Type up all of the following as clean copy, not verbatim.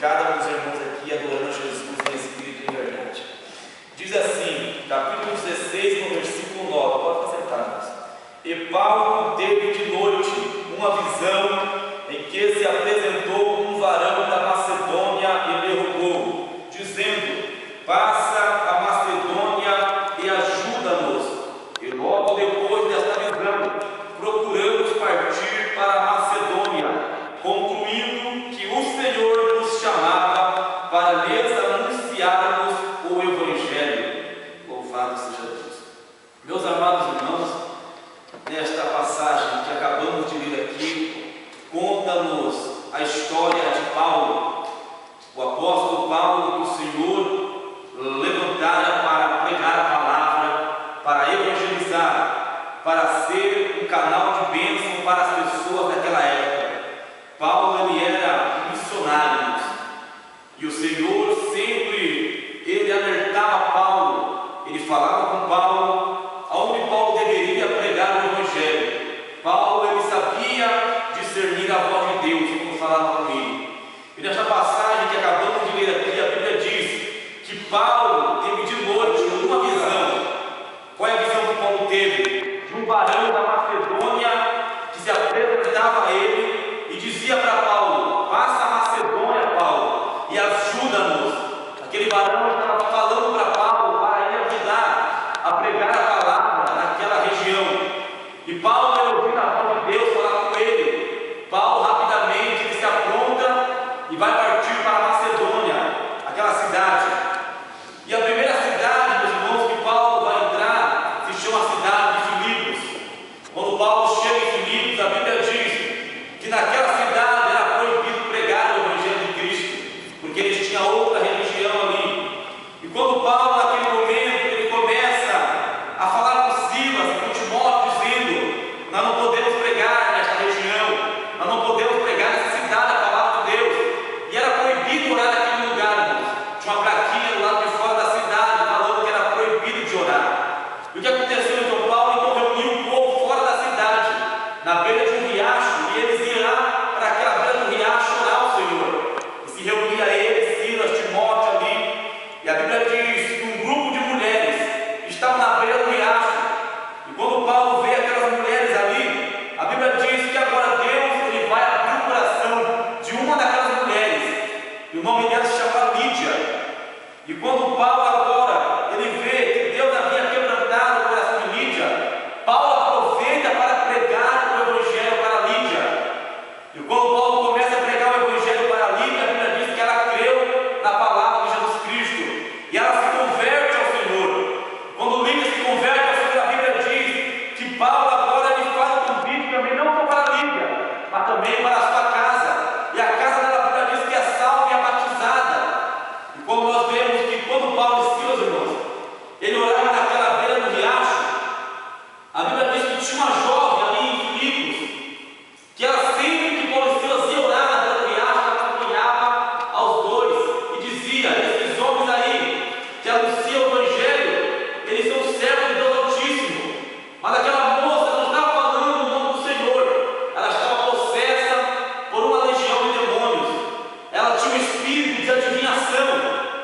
cada um dos irmãos aqui adorando a Jesus em espírito e em verdade. Diz assim, capítulo 16, no versículo 9, pode ficar sentados. E Paulo teve de noite uma visão em que se apresentou um varão da Macedônia e lhe rogou, dizendo: passa a Macedônia e ajuda-nos. E logo depois desta visão, procuramos partir para a Macedônia, concluindo que o Senhor nos chamava para lhes anunciarmos o Evangelho. Louvado seja Deus. Meus amados irmãos, nesta passagem que acabamos de ler aqui, conta-nos a história de Paulo, o apóstolo Paulo, que o Senhor levantara para pregar a palavra, para evangelizar, para ser um canal de bênção para as pessoas daquela época. Paulo, ele era missionário, e o Senhor sempre, ele alertava Paulo, ele falava com Paulo aonde Paulo deveria pregar o Evangelho. Paulo, ele sabia discernir a voz de Deus, como falava com ele. E nesta passagem que acabamos de ler aqui, a Bíblia diz que Paulo teve de noite uma visão. Qual é a visão que Paulo teve? De um varão da Macedônia que se apresentava a ele e dizia para Paulo: passa a Macedônia, Paulo, e ajuda-nos. Aquele varão estava falando para Paulo para ele ajudar a pregar a palavra naquela região. E Paulo, ao ouvir a voz de Deus falar com ele, Paulo rapidamente ele se apronta e vai partir para a Macedônia, aquela cidade. E a primeira cidade, meus irmãos, que Paulo vai entrar se chama a cidade de Filipos. Quando Paulo chega em Filipos, a Bíblia diz que naquela cidade era proibido pregar o Evangelho de Cristo, porque eles tinham outra religião ali. E quando Paulo, naquele momento, ele começa a falar com Silas e com Timóteo, dizendo: nós não podemos pregar nesta região, nós não podemos pregar nessa cidade a palavra de Deus. E era proibido orar naquele lugar, irmãos. Tinha uma plaquinha do lado de fora da cidade falando que era proibido de orar. E o que aconteceu? Então Paulo então reuniu o povo fora da cidade, na beira de um riacho, e eles iam lá para aquela beira do riacho orar ao Senhor. E se reunia eles, Silas, Timóteo ali. E a Bíblia diz que um grupo de mulheres estava na beira do riacho. E quando Paulo vê aquelas mulheres ali, a Bíblia diz que agora Deus ele vai abrir o coração de uma daquelas mulheres. E o nome dela se chama Lídia. E quando Paulo agora ele vê que Deus havia quebrantado o coração de Lídia, Paulo aproveita para pregar o Evangelho para Lídia. E quando Paulo começa a pregar o Evangelho para Lídia, a Bíblia diz que ela creu na palavra de Jesus Cristo. E ela se converte ao Senhor. Quando Lídia se converte ao Senhor, a Bíblia diz que Paulo agora ele faz o convite também, não só para Lídia, mas também para a sua casa. E a casa dela, a Bíblia diz que é salva e é batizada. E como nós vemos que quando Paulo e Silas, irmãos, ele orava naquela beira do riacho, a Bíblia diz que tinha uma jovem ali em Filipos, que ela sempre que Paulo e Silas iam orar na beira do riacho, ela acompanhava aos dois e dizia: esses homens aí que anunciam o Evangelho, eles são servos de Deus Altíssimo. Mas aquela moça não estava falando o nome do Senhor, ela estava possessa por uma legião de demônios. Ela tinha um espírito de adivinhação,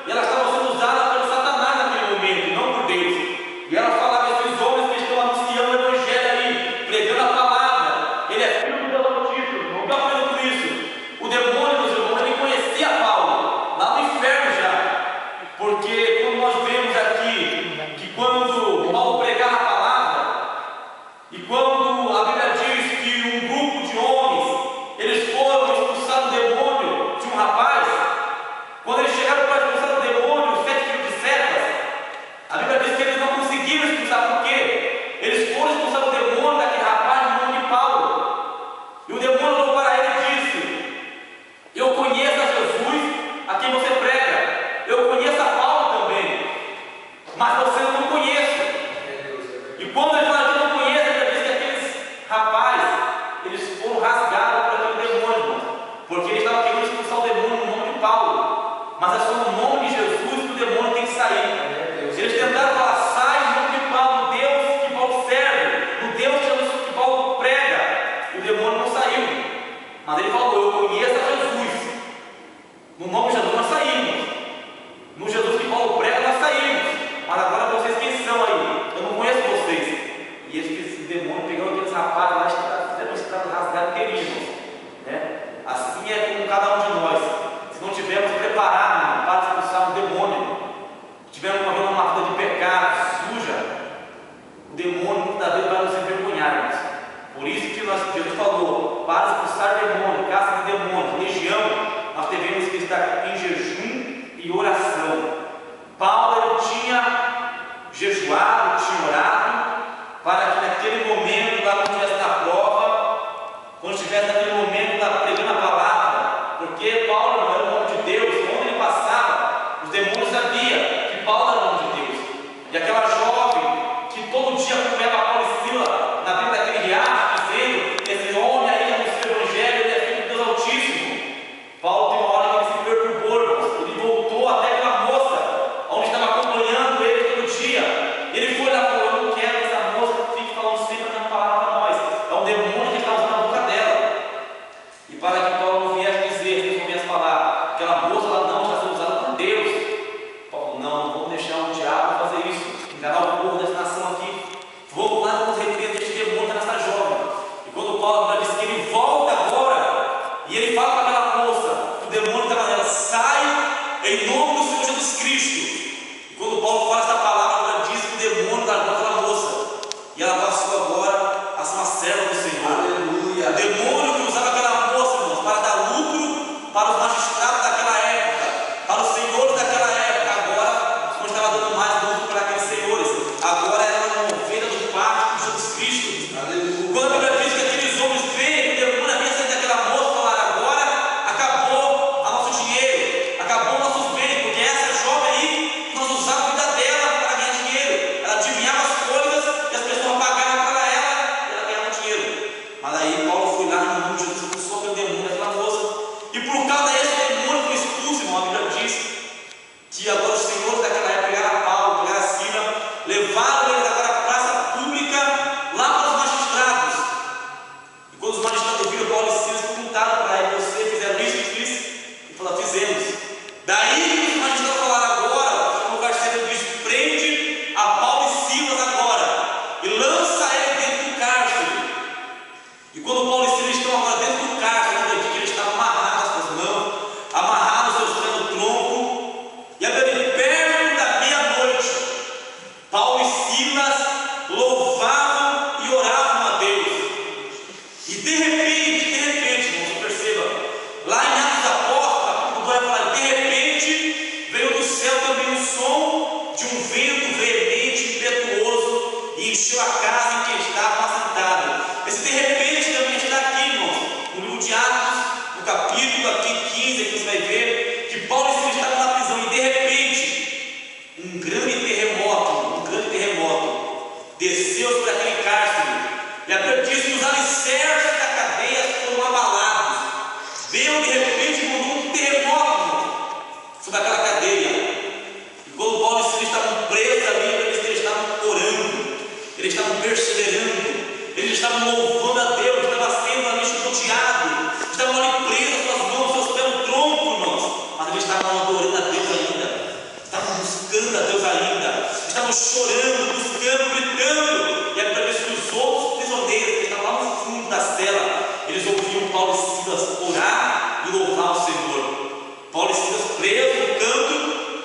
e ela estava sendo usada pelo Satanás naquele momento, não por Deus. E ela falava: esses homens que estão anunciando o Evangelho ali, pregando a palavra, ele é filho de Deus Altíssimo. Não estou aprendendo com isso. O demônio, meus irmãos, ele conhecia Paulo lá no inferno já, porque quando nós vemos aqui que quando Paulo pregava a palavra, e quando a Bíblia diz que um grupo de homens eles foram expulsar o demônio de um rapaz, quando eles chegaram para expulsar o demônio, 7 filhos de setas, a Bíblia diz que eles não conseguiram expulsar. Por quê? Eles foram expulsar o demônio daquele rapaz no nome de Paulo. E o demônio olhou para ele e disse: eu conheço a Jesus a quem você prega, eu conheço a Paulo também, mas você não conhece. E quando ele fala que não conhece, ele diz que aqueles rapazes, eles foram rasgados por aquele demônio, irmãos, porque ele estava querendo expulsar o demônio no nome de Paulo, mas é só no nome de Jesus que o demônio tem que sair. Eles tentaram falar: sai no nome de Paulo, no Deus que Paulo serve, no Deus que Paulo prega. E o demônio não saiu, mas ele falou: eu conheço a Jesus, no nome de Jesus falou, para expulsar demônio, caça de demônio, legião, nós devemos estar em jejum e oração. Paulo ele tinha jejuado, tinha orado, para que naquele momento, lá quando estivesse na prova, quando estivesse naquele momento lá pregando a palavra, porque Paulo não era o nome de Deus, onde ele passava, os demônios sabiam que Paulo era o nome de Deus. E aquela jovem que todo dia acompanhava Paulo e Sila na beira daquele riacho, dizendo: esse homem aí anuncia o Evangelho, ele é filho de Deus Altíssimo. Paulo tem uma hora que ele se perturbou, irmãos. Ele voltou até aquela moça, onde estava acompanhando ele todo dia. Ele foi lá e falou: eu não quero que essa moça fique falando sempre na palavra para nós. É um demônio que está usando a boca dela. E para que Paulo não viesse dizer, não viesse falar, aquela moça ela não está sendo usada por Deus. Paulo: não vamos deixar o diabo fazer isso, enganar o povo dessa nação aqui. Vamos lá, vamos repreender este demônio nessa jovem. E quando Paulo diz que ele volta agora, e ele fala para aquela moça, que o demônio estava nela: sai em nome do Senhor Jesus Cristo. E quando Paulo fala essa palavra, ela diz que o demônio largou aquela moça, e ela passou agora a ser uma serva do Senhor. Aleluia. O demônio que usava aquela moça, irmãos, para dar lucro para os magistrados daquela época, para os senhores daquela época, agora não estava dando mais lucro para aqueles senhores. Agora era uma ovelha do pacto de Jesus Cristo. Aleluia. Quando a Bíblia diz que aqueles homens veem que o demônio havia saído daquela moça, falaram: agora acabou o nosso dinheiro, acabou nossos bens, porque essa jovem aí, nós usávamos a vida dela para ganhar dinheiro. Ela adivinhava as coisas e as pessoas pagavam para ela e ela ganhava dinheiro. Mas aí Paulo foi lá no nome de Jesus, expulsou aquele demônio daquela moça. E por causa desse demônio que expulso, irmão, a Bíblia diz que agora os senhores daquela época pegaram Paulo, pegaram Sila, levaram eles agora à praça pública, lá para os magistrados. E quando os magistrados viram Paulo e Silas, perguntaram para ele: vocês fizeram isso? E falaram: fizemos. Daí os magistrados falaram: agora, chamou o carcereiro e disse: prende a Paulo e Silas agora e lança ele dentro do cárcere. E quando Paulo e Silas estão agora dentro do cárcere, eles estavam amarrados com as mãos, amarrados seus pés no tronco, e a Bíblia, perto da meia-noite, Paulo e Silas louvavam e oravam a Deus. E de repente, irmãos, perceba, lá em Atos dos Apóstolos, capítulo 2, vai falar: de repente veio do céu também um som de um vento veemente, impetuoso, e encheu a casa em que estava assentado. Esse de repente também está aqui, irmãos, no livro de Atos, no capítulo aqui 15, aqui você vai ver que Paulo e Silas estavam na prisão, e de repente um grande terremoto desceu sobre aquele cárcere, e a Bíblia diz que os alicerces da cadeia foram abalados. Veio de repente um terremoto sobre aquela cadeia, e quando Paulo e Silas estavam presos ali, eles estavam orando, eles estavam perseverando, eles estavam louvando a Deus, estavam sendo ali chicoteados, estavam ali presos, suas mãos, seus pés no tronco, irmãos, mas eles estavam adorando a Deus ainda, estavam buscando a Deus ainda, estavam chorando, buscando, gritando. E a Bíblia diz que os outros prisioneiros que estavam lá no fundo da cela, eles ouviam Paulo e Silas orar e louvar o Senhor. Paulo e Silas presos no canto,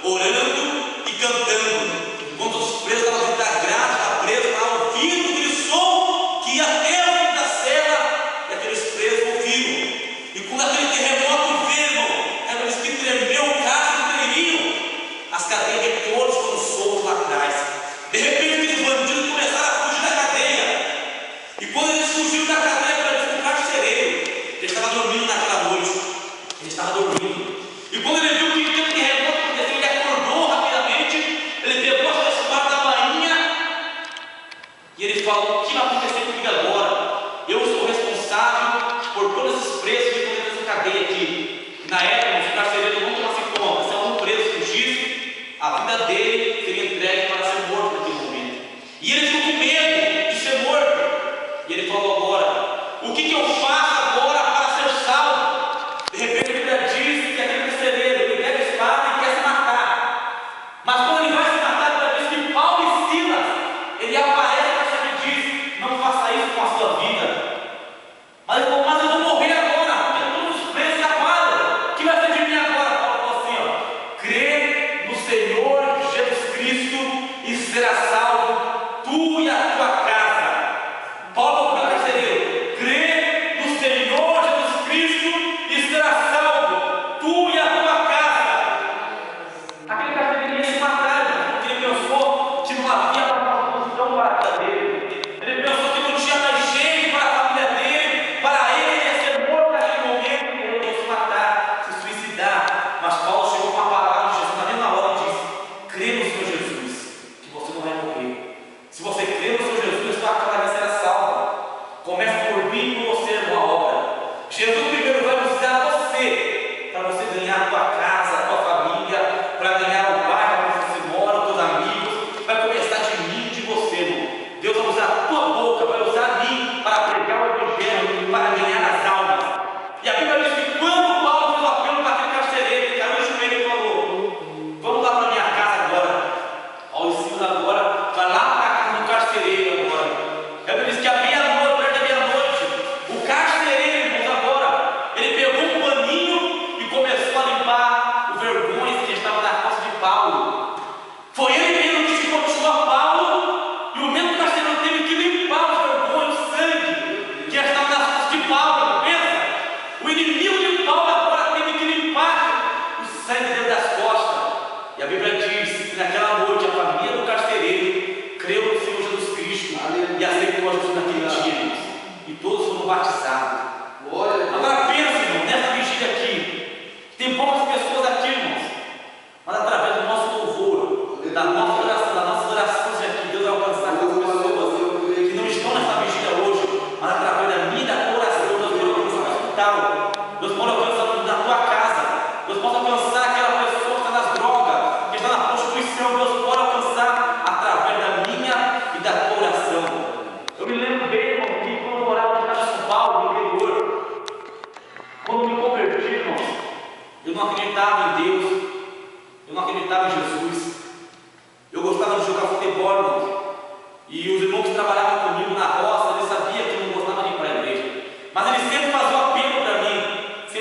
orando e cantando, enquanto os presos estavam dentro da grade, estavam presos lá ouvindo aquele som que ia até o fim da cela, e aqueles presos ouviram. E quando aquele terremoto veio, irmão, ela diz que tremeu o cárcere inteirinho, as cadeias de todos foram soltos lá atrás. De repente aqueles bandidos começaram a fugir da cadeia, e quando eles fugiram da cadeia, para o carcereiro, ele estava dormindo naquela noite, ele estava dormindo.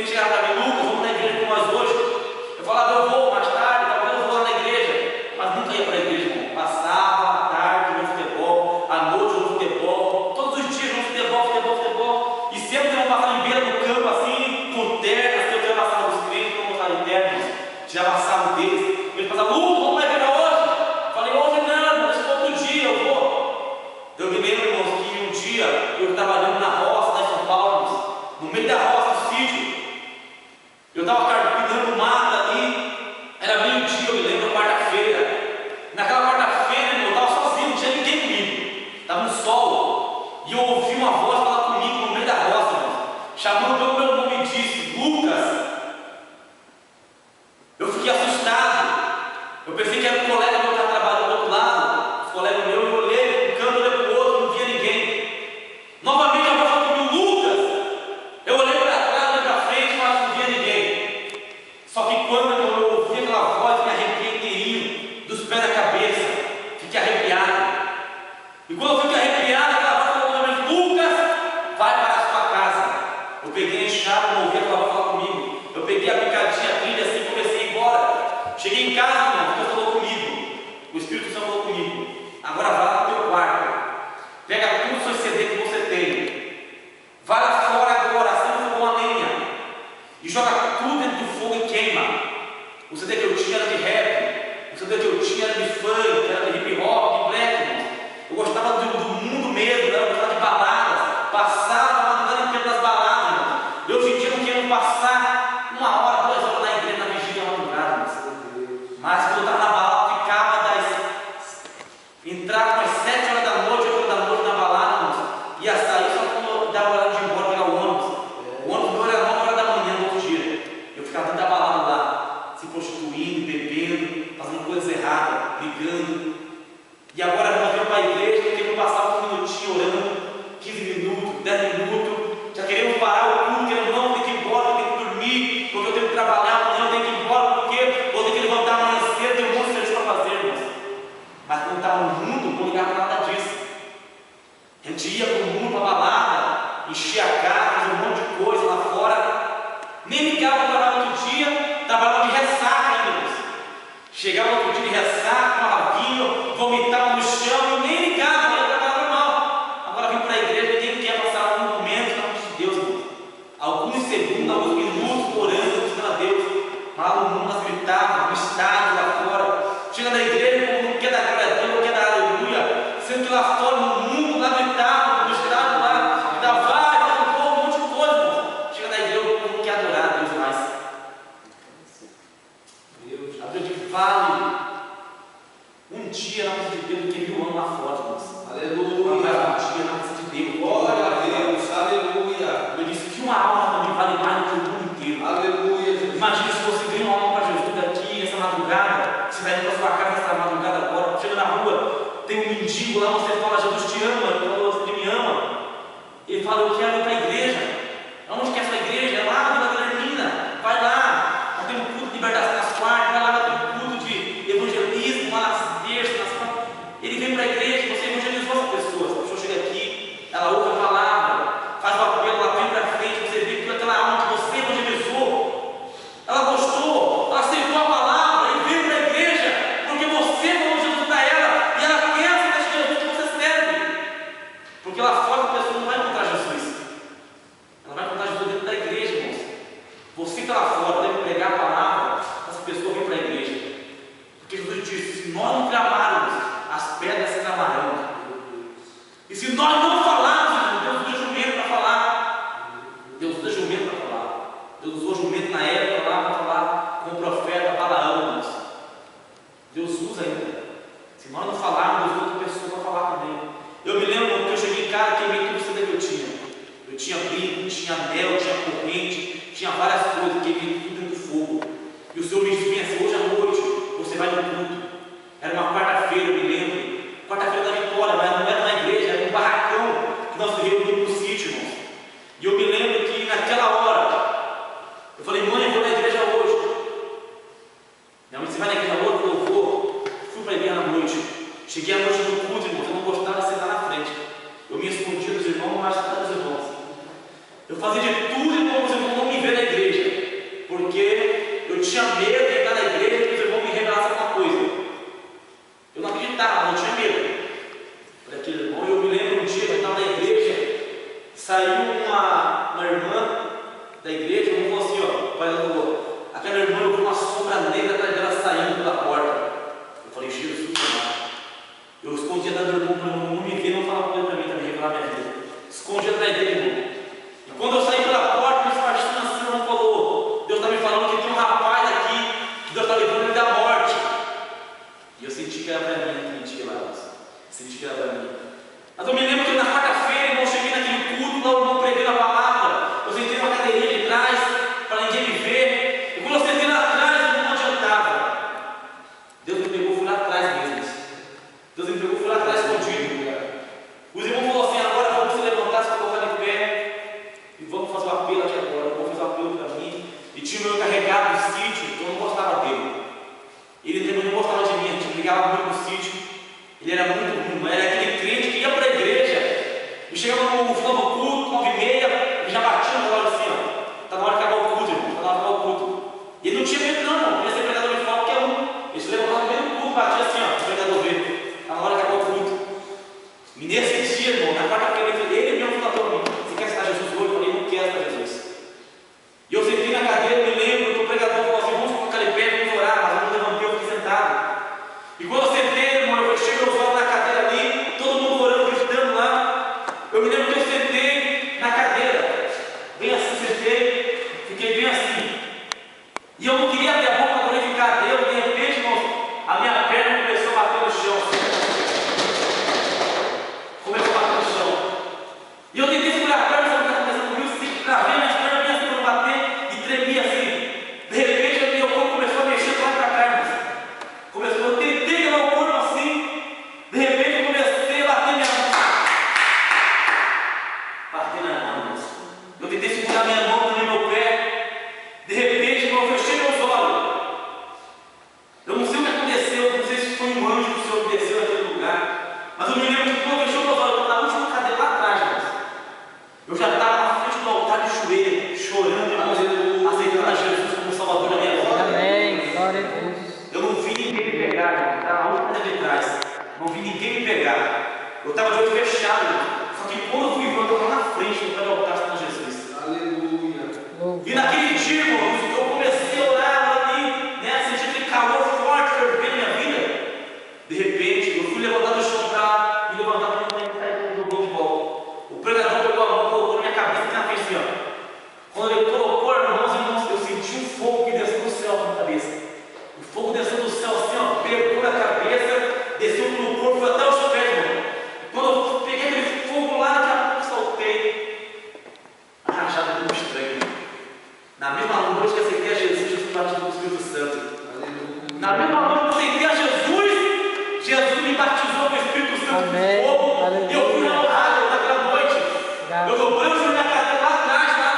cliente chegava para mim: Lucas, vamos na igreja com nós hoje? Eu falava: eu vou mais tarde, talvez eu vou lá na igreja. Mas nunca ia para a igreja, irmão. Passava a tarde no futebol, à noite no futebol, todos os dias no futebol. E sempre que eu passava em beira no campo assim, com ternas, que eu já passava os crentes, como eu em ternos, já passava deles. Eles passavam: Lucas, vamos na igreja hoje? Eu falei: hoje não, mas outro dia eu vou. Eu me lembro, irmãos, que um dia eu estava trabalhando na roça, lá em São Paulo, no meio da roça, no sítio. Eu estava cuidando do mato ali, era meio-dia, eu me lembro, quarta-feira. Naquela quarta-feira, eu estava sozinho, não tinha ninguém comigo. Estava no sol. E eu ouvi uma voz falar comigo no meio da roça, irmão, chamando pelo meu nome e disse: Lucas. Eu fiquei assustado. Eu pensei que era um colega meu que estava trabalhando do outro lado. Os colegas meus, eu olhei, um canto, olhei para o outro, não via ninguém. Novamente a voz falou comigo: Lucas. Eu olhei para trás, olhei para frente, mas não via ninguém. Só que quando eu ouvi aquela voz, me arrepiei inteirinho, dos pés à cabeça. Fiquei arrepiado. E quando eu fiquei arrepiado, aquela voz falou comigo: Lucas, vai para a sua casa. Eu peguei a enxada, não ouvi aquela voz falar comigo. Eu peguei a picadinha, a trilha assim, comecei a ir embora. Cheguei em casa, irmão, Deus falou comigo. O Espírito Santo falou comigo: agora vai lá no teu quarto, pega tudo o seu CD que você tem, vai lá fora agora, acende o fogão a lenha e joga tudo dentro do fogo e queima. O CD que eu tinha era de rap, o CD que eu tinha era de funk, era de hip hop, de black, irmão. Eu gostava do mundo mesmo, né? Eu gostava de baladas, passava a madrugada inteira das baladas, irmão. E hoje em dia eu não quero passar 1 hora, 2 horas na igreja, na vigília, na madrugada, mas quando eu estava na balada, ficava entrava às 7 horas da noite, 8 horas da noite na balada, irmão. Ia sair só quando eu dava hora de ir embora pegar o ônibus. O ônibus meu era 9 horas da manhã no outro dia. Eu ficava dentro da balada lá, se prostituindo, bebendo, fazendo coisas erradas, brigando. E agora nós vamos para a igreja, queremos passar um minutinho orando, 15 minutos, 10 minutos, já queremos parar o culto, queremos não, tem que ir embora, tem que dormir, porque eu tenho que trabalhar amanhã, eu tenho que ir embora, porque vou ter que levantar amanhã cedo, tenho um monte de serviço para fazer, irmãos. Mas quando estava no mundo, não ligava nada disso. A gente ia para o mundo, para a balada, enchia a casa, fazia um monte de coisa lá fora, nem ligava para trabalhar no outro dia, trabalhava de ressaca ainda, irmãos. Chegava no outro dia de ressaca, tomava vinho, vomitava no chão e nem ligava, ia trabalhar normal. Agora vim para a igreja e ninguém quer passar um momento na frente de Deus, irmãos. Alguns segundos, alguns minutos orando, buscando a Deus. Mas lá no mundo nós gritávamos, no estádio lá fora. Chega na igreja, o povo não quer dar glória a Deus, não quer dar aleluia. Sendo que lá fora no mundo, lá gritava, no estádio lá, gritava, vai, um monte de coisa, irmãos. Chega na igreja, o povo não quer adorar a Deus mais. A Deus vale um dia na presença de Deus do que 1000 anos lá fora, irmãos. Aleluia. Um dia na presença de Deus. Glória a Deus. Aleluia. Eu disse que uma alma também vale mais do que o mundo inteiro. Aleluia. Jesus. Imagina se você ganha uma alma para Jesus aqui, essa madrugada. Você vai indo para sua casa essa madrugada agora, chega na rua, tem um mendigo lá, você fala: Jesus te ama, ele me ama. Ele fala: eu quero ir para a igreja. Onde que é a sua igreja? É lá na Vila Guilhermina. Vai lá, nós temos culto de libertação nas quartas, vai lá, nós temos culto de evangelismo, lá nas terças, nas quartas. Ele vem para a igreja, você evangelizou essa pessoa. A pessoa chega aqui, ela ouve a palavra, faz o apelo, ela vem para frente, você vê que aquela alma que você evangelizou, ela gostou, ela aceitou a palavra e veio para a igreja, porque você falou Jesus para ela, e ela quer esse Jesus que você serve. Porque lá fora a pessoa não vai encontrar Jesus, ela vai encontrar Jesus dentro da igreja, irmãos. Você que está lá fora deve pregar a palavra, essa pessoa vem para a igreja. Porque Jesus disse: se nós não clamarmos, as pedras se clamarão. E se nós não falarmos, Deus usa jumento para falar. Deus usa jumento para falar. Deus usou jumento na época lá para falar com o profeta Balaão, irmãos. Deus usa ainda. Se nós não falarmos, Deus usa outra pessoa para falar também. Eu me lembro que eu cheguei em casa, queimei tudo isso que eu tinha. Eu tinha brinco, tinha anel, tinha corrente, tinha várias coisas, queimei tudo dentro do fogo. E o Senhor me disse assim: hoje à noite você vai no culto. Era uma quarta-feira, eu me lembro. Quarta-feira da Vitória, mas não era na igreja, era um barracão que nós reunimos no sítio, irmãos. E eu me lembro que naquela hora, eu falei: mãe, eu vou na igreja hoje. Minha mãe disse: vai na igreja hoje? Eu vou. Fui para a igreja à noite. Cheguei à noite no culto, irmãos, eu não gostava de sentar na frente. Eu me escondia dos irmãos, mas estava dos irmãos. Eu fazia de tudo, irmãos, os irmãos não me ver na igreja. porque eu tinha medo de entrar na igreja que os irmãos me revelassem alguma coisa. Eu não acreditava, eu tinha medo por aquele irmão. Eu me lembro um dia que eu estava na igreja, saiu uma irmã da igreja, e falou assim, ó, pai da rua, aquela irmã, eu vi uma sombra negra atrás dela saindo pela porta. Eu falei, Jesus, eu escondi atrás do irmão para não me ver, não falar coisa para mim, também revelar minha vida. Escondi atrás dele, irmão. E quando eu saí pela porta, me espartindo assim, o irmão falou, Deus está me falando que tem um rapaz aqui, que Deus está levando ele da morte. E eu senti que era para mim naquele dia lá. Senti que era para mim. Mas eu me lembro que na quarta-feira, irmão, eu cheguei naquele culto, lá o irmão pregando a palavra. Eu sentei numa cadeirinha de trás, para ninguém me ver. E quando eu sentei lá atrás, eu não adiantava. Deus me pegou, fui lá atrás mesmo. Deus me pegou, fui lá atrás escondido. Os irmãos falaram assim, agora vamos se levantar, se colocar de pé. E vamos fazer um apelo aqui agora. Vamos fazer um apelo para mim. E tinha o meu encarregado do sítio, que eu não gostava dele. Ele também não gostava de mim, a gente brigava muito no sítio. Ele era muito ruim, era aquele crente que ia para a igreja e chegava no final do culto, 9h30, ele já batia na hora assim, ó. Está na hora de acabar o culto, irmão, está na hora de acabar o culto. E ele não tinha medo não, irmão, ele ia ser pregador de fora, qualquer um. Ele se levantava no meio do culto, batia assim, ó, o pregador veio. Está na hora de acabar o culto. E nesse dia, irmão, na quarta-feira, ele mesmo falou para mim, você quer aceitar Jesus hoje? Eu falei, não quero aceitar Jesus. E eu sentei na cadeira, me lembro que o pregador falou assim, vamos colocar de pé, vamos orar, mas eu não levantei, eu fiquei sentado. E quando eu sentei, irmão, eu fechei meus olhos na cadeira ali, todo mundo orando, gritando lá. Eu me lembro que eu sentei na cadeira, bem assim, sentei, fiquei bem assim. E eu não queria abrir a boca para glorificar a Deus, de repente, irmão, a minha perna começou a bater no chão. Começou a bater no chão. E eu tentei segurar a perna, sabe o que está acontecendo comigo? Se travei minhas pernas, minhas pernas bater e tremia assim. De repente, o meu corpo começou a mexer para lá para cá, irmão. Começou, eu tentei levar o corpo assim, de repente eu comecei a bater minha mão. Bater na mão, eu tentei segurar minha mão também, meu pé. De repente, eu fechei meus olhos. Eu não sei o que aconteceu, não sei se foi um anjo que o Senhor desceu naquele lugar. Mas eu me lembro que quando eu fechei meus olhos, eu estava na última cadeira lá atrás, mas eu já estava na frente do altar de joelho, chorando, aceitando a Jesus como Salvador da minha vida. Amém. Glória a Deus. Eu não vi ninguém me pegar, irmão. Estava na última cadeira de trás. Não vi ninguém me pegar. Eu estava de olho fechado, irmão. Só que quando eu fui ver, eu estava lá na frente, no pé do altar com Jesus. Aleluia. E naquele dia, irmão, eu comecei a orar ali, né? Senti aquele calor forte fervendo na minha vida. De repente, eu fui levantar do chão para me levantar para me sair do gol de volta. O pregador pegou a mão, colocou na minha cabeça e na frente assim, ó. Quando ele colocou, irmãos, eu senti um fogo que desceu do céu na minha cabeça. O fogo desceu do céu assim, ó, pegou na cabeça, desceu pelo corpo, foi até os pés, irmão. Quando eu peguei aquele fogo lá, daqui a pouco saltei. A rajada muito estranha. Na mesma noite que aceitei a Jesus, Jesus batizou com o Espírito Santo. Na mesma noite que eu aceitei a Jesus, Jesus me batizou com o Espírito Santo Amém. com fogo. Aleluia. E eu fui honrado naquela noite. Graças. Eu dobrei o joelho na cadeira lá atrás, tá?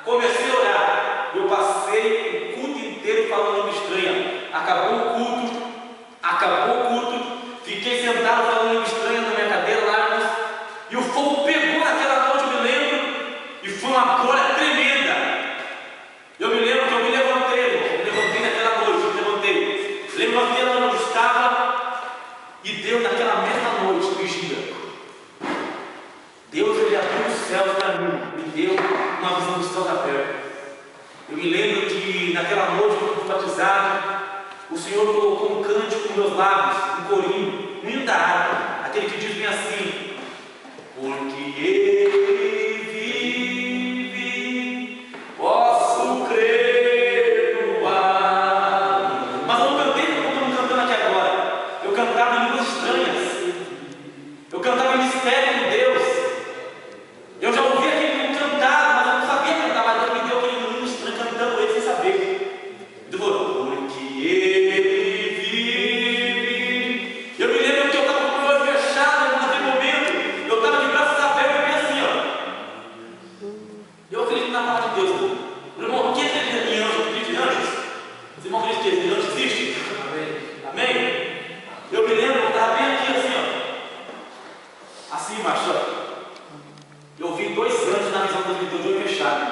Comecei a orar. Eu passei o culto inteiro falando língua estranha. Acabou o culto, fiquei sentado falando língua estranha na minha cadeira lá, irmãos. E o fogo pegou naquela noite, eu me lembro, e foi uma glória tremenda. Eu me lembro que eu me levantei, irmão. Me levantei naquela noite, levantei lá onde eu estava, e Deus naquela mesma noite, vigia. Deus, ele abriu os céus para mim, me deu uma visão dos céus abertos. Eu me lembro que naquela noite que eu fui batizado, o Senhor colocou um cântico nos meus lábios, um corinho, um hino da harpa, aquele que diz bem assim: porque Ele vive, posso crer no ar. Mas eu não cantei como eu estou cantando aqui agora. Eu cantava em línguas estranhas. Eu cantava em mistério de Deus. Eu já ouvi aquele hino cantado, mas eu não sabia cantar, mas Deus me deu aquele hino estranho cantando ele sem saber. Deus falou, porque Ele vive. Eu me lembro que eu estava com o olho fechado naquele momento. Eu estava de braços abertos e bem assim, ó. Eu acredito na palavra de Deus, irmão. Irmão, quem acredita em anjos? Acredita em anjos? Os irmãos acreditam que anjos existem? Amém? Eu me lembro, eu estava bem aqui assim, ó. Assim, macho, ó. Eu vi 2 anjos na visão que Deus me deu de olho fechado.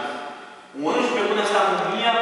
Um anjo pegou nessa harmonia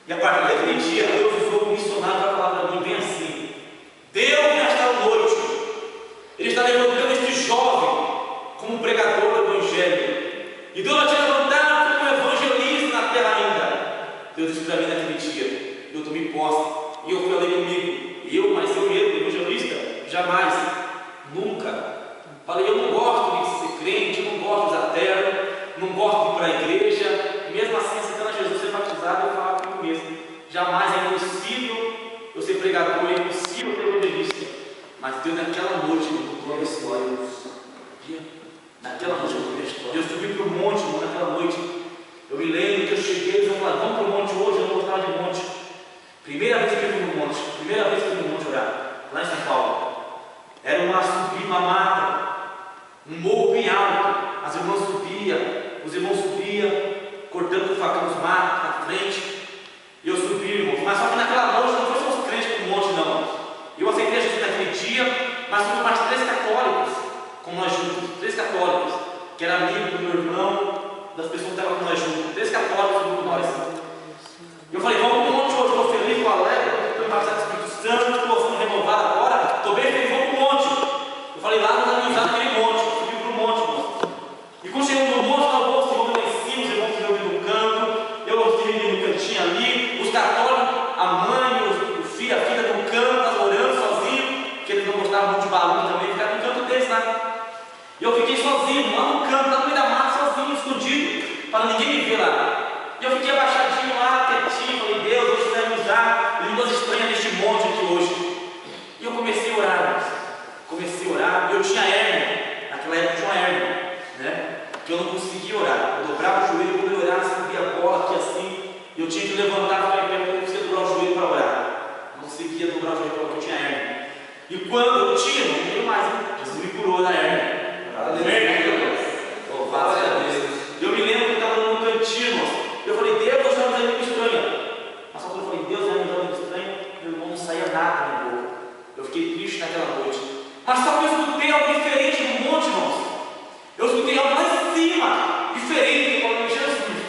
E a partir daquele dia, Deus usou o missionário para falar para mim bem assim: Deus, nesta noite, Ele está levantando este jovem como pregador do Evangelho. E Deus vai te levantar como evangelista na terra ainda. Deus disse para mim naquele dia, eu tomei posse. E eu falei comigo, mas eu mesmo, evangelista, jamais, nunca. Falei, eu não gosto de ser crente, eu não gosto de usar terno, não gosto de ir para a igreja. Mesmo assim, aceitando Jesus, ser batizado, eu falava comigo mesmo: jamais é impossível eu ser pregador, é impossível ser evangelista. Mas Deus, naquela noite, me contou a história. Naquela noite, eu subi para o monte, naquela noite. Eu me lembro que eu cheguei, eles falaram: vamos para o monte hoje. Eu não gostava de monte. Primeira vez que eu fui no monte, primeira vez que eu fui no monte orar, lá em São Paulo. Era uma subida, uma mata, um morro bem alto. As irmãs subiam, os irmãos subiam, cortando o facão dos matos na frente. E eu subi, irmãos. Mas só que naquela noite não foi só os crentes para o monte, não. Eu aceitei Jesus naquele dia, mas fomos mais 3 católicos, com nós juntos, 3 católicos, que era amigo do meu irmão, das pessoas que estavam com nós juntos, 3 católicos com nós. E eu falei: vamos para o monte hoje, estou feliz, estou alegre, estou embaixado do Espírito Santo, estou sendo renovado agora, estou bem feliz, vamos para o monte. Eu falei: lá nos amizades naquele monte, subi para o monte, irmão. E quando chegamos no monte, nós vamos se reunindo lá em cima, os irmãos se reunindo no canto, eu se reunindo no cantinho ali, os católicos, a mãe, o filho, a filha no canto, nós orando sozinhos, porque eles não gostavam muito de barulho também, ficaram no canto deles lá. E eu fiquei sozinho, lá no canto, lá no meio da mata, sozinho, escondido, para ninguém me ver lá. E eu fiquei abaixadinho lá, quietinho, falei: Deus, hoje você vai me usar línguas estranhas neste monte aqui hoje. E eu comecei a orar, irmãos. Comecei a orar. Eu tinha hérnia, naquela época eu tinha uma hérnia, né? Que eu não conseguia orar. Eu dobrava o joelho, quando eu orava, subia a bola aqui assim. E eu tinha que levantar para ir, porque eu não conseguia dobrar o joelho para orar. Não conseguia dobrar o joelho porque eu tinha hérnia. E quando eu tinha, não veio mais, hein? Jesus me curou da hérnia. Louvado seja Deus. Eu me lembro que eu estava no cantinho, irmãos. Eu falei: Deus, eu estou fazendo língua estranha. Mas quando eu falei: Deus, eu estou fazendo língua estranha, meu irmão, não saía nada da minha boca. Eu fiquei triste naquela noite. Mas só que eu escutei algo diferente no monte, irmãos. Eu escutei algo lá em cima, diferente do nome de Jesus.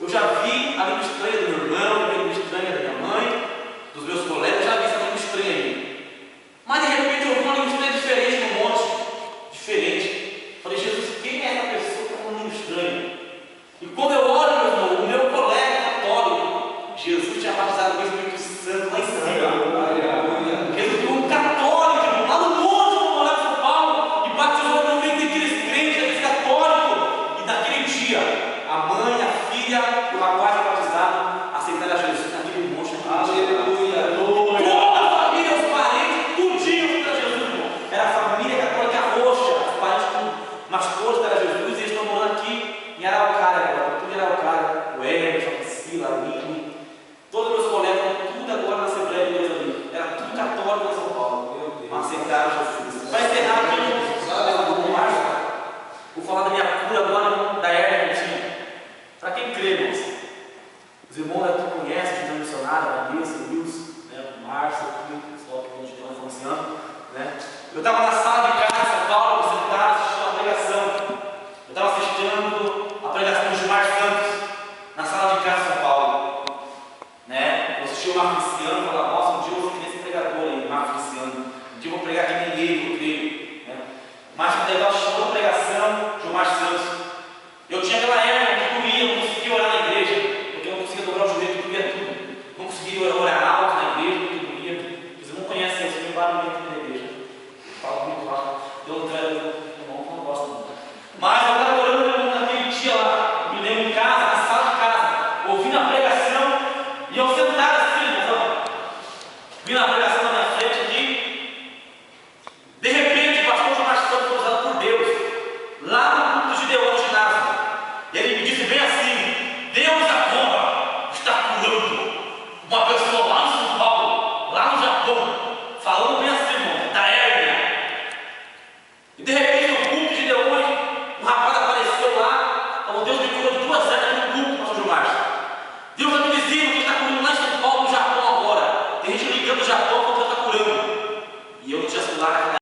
Eu já vi a língua estranha do meu irmão, a língua estranha da minha mãe, dos meus colegas, eu já vi essa língua estranha aí. Mas de repente eu vi uma língua estranha diferente no monte. Diferente. Falei: Jesus, quem é essa pessoa que está falando língua estranha? E quando eu olho, meu irmão, o meu colega católico, Jesus tinha batizado com o Espírito Santo lá em cima. Jesus viu um católico, irmão, lá no monte, lá em São Paulo, e batizou no meio daqueles crentes, daqueles católicos. E naquele dia, a mãe, a filha e o rapaz batizado aceitaram a Jesus naquele monte. Aleluia! Toda a família, os parentes, tudinho para Jesus, irmão. Era a família católica roxa, os parentes tudo. Mas todos para Jesus, e eles estão morando aqui em Araucária agora, tudo em Araucária, o Emerson, a Priscila, a Lili, todos meus colegas, tudo agora na Assembleia de Deus ali, era tudo católico em São Paulo, mas aceitaram Jesus. Para encerrar aqui, no março, vou falar da minha cura agora, da hérnia que eu tinha. Para quem crê, irmãos, os irmãos aqui conhecem, os irmãos missionários, a Vanessa, o Wilson, né, o Márcio, o pessoal que a gente está anunciando, né. Eu estava na sala de casa em São Paulo, sentado, assistindo uma pregação. Eu estava assistindo a pregação do Gilmar Santos na sala de casa em São Paulo, né? Eu assisti o Marco